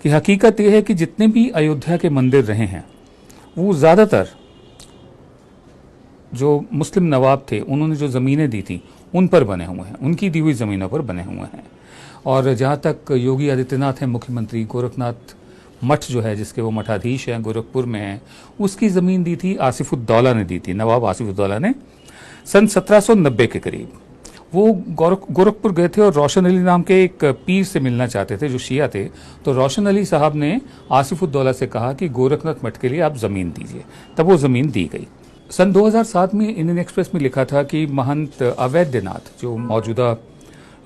कि हकीकत यह है कि जितने भी अयोध्या के मंदिर रहे हैं वो ज़्यादातर जो मुस्लिम नवाब थे उन्होंने जो ज़मीनें दी थी उन पर बने हुए हैं, उनकी दी हुई ज़मीनों पर बने हुए हैं। और जहाँ तक योगी आदित्यनाथ हैं मुख्यमंत्री, गोरखनाथ मठ जो है जिसके वो मठाधीश हैं गोरखपुर में हैं, उसकी ज़मीन दी थी आसिफुद्दौला ने दी थी, नवाब आसिफुद्दौला ने सन 1790 के करीब। वो गोरखपुर गए थे और रोशन अली नाम के एक पीर से मिलना चाहते थे जो शिया थे। तो रोशन अली साहब ने आसिफुद्दौला से कहा कि गोरखनाथ मठ के लिए आप ज़मीन दीजिए, तब वो ज़मीन दी गई। सन 2007 में इंडियन एक्सप्रेस में लिखा था कि महंत अवैधनाथ जो मौजूदा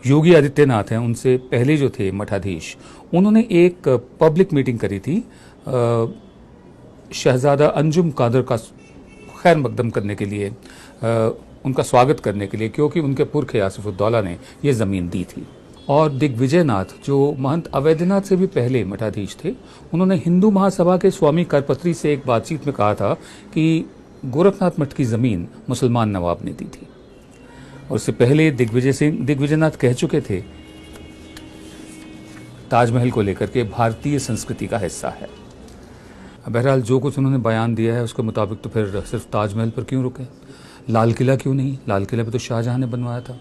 योगी आदित्यनाथ हैं उनसे पहले जो थे मठाधीश, उन्होंने एक पब्लिक मीटिंग करी थी शहजादा अंजुम कादर का खैर मकदम करने के लिए, उनका स्वागत करने के लिए, क्योंकि उनके पुरखे आसिफुद्दौला ने ये ज़मीन दी थी। और दिग्विजयनाथ जो महंत अवैधनाथ से भी पहले मठाधीश थे, उन्होंने हिंदू महासभा के स्वामी करपत्री से एक बातचीत में कहा था कि गोरखनाथ मठ की ज़मीन मुसलमान नवाब ने दी थी। और उससे पहले दिग्विजयनाथ कह चुके थे ताजमहल को लेकर के भारतीय संस्कृति का हिस्सा है। बहरहाल जो कुछ उन्होंने बयान दिया है उसके मुताबिक तो फिर सिर्फ ताजमहल पर क्यों रुके, लाल किला क्यों नहीं? लाल किला पे तो शाहजहां ने बनवाया था।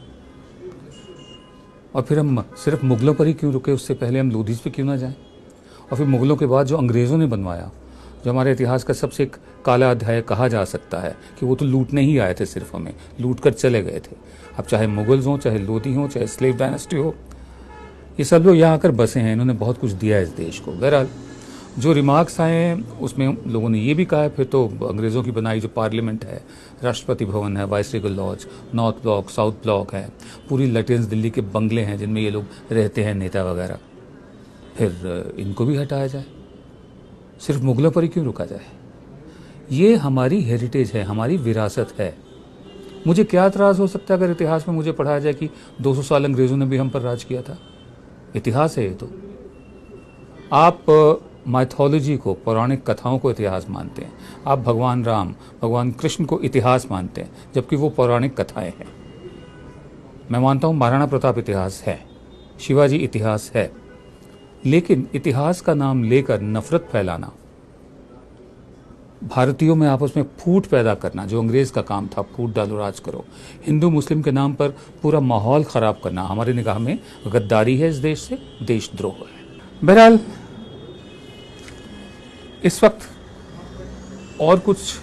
और फिर हम सिर्फ मुगलों पर ही क्यों रुके, उससे पहले हम लोधीज पे क्यों ना जाएं? और फिर मुगलों के बाद जो अंग्रेज़ों ने बनवाया, जो हमारे इतिहास का सबसे एक काला अध्याय कहा जा सकता है कि वो तो लूटने ही आए थे, सिर्फ हमें लूट कर चले गए थे। अब चाहे मुगल्स हों, चाहे लोधी हों, चाहे स्लेव डायनेस्टी हो, ये सब लोग यहाँ आकर बसे हैं, इन्होंने बहुत कुछ दिया है इस देश को। बहरहाल जो रिमार्क्स आए हैं उसमें लोगों ने ये भी कहा है फिर तो अंग्रेज़ों की बनाई जो पार्लियामेंट है, राष्ट्रपति भवन है, viceregal lodge, north block, south block है, पूरी लटेंस दिल्ली के बंगले हैं जिनमें ये लोग रहते हैं, नेता वगैरह, फिर इनको भी हटाया जाए, सिर्फ मुगलों पर ही क्यों रुका जाए? ये हमारी हेरिटेज है, हमारी विरासत है। मुझे क्या एतराज़ हो सकता है अगर इतिहास में मुझे पढ़ाया जाए कि 200 साल अंग्रेज़ों ने भी हम पर राज किया था? इतिहास है ये तो। आप माइथोलॉजी को, पौराणिक कथाओं को इतिहास मानते हैं, आप भगवान राम, भगवान कृष्ण को इतिहास मानते हैं, जबकि वो पौराणिक कथाएं हैं। मैं मानता हूँ महाराणा प्रताप इतिहास है, शिवाजी इतिहास है, लेकिन इतिहास का नाम लेकर नफरत फैलाना, भारतीयों में आपस में फूट पैदा करना, जो अंग्रेज़ का काम था, फूट डालो राज करो, हिंदू मुस्लिम के नाम पर पूरा माहौल ख़राब करना, हमारी निगाह में गद्दारी है, इस देश से देशद्रोह है। बहरहाल इस वक्त और कुछ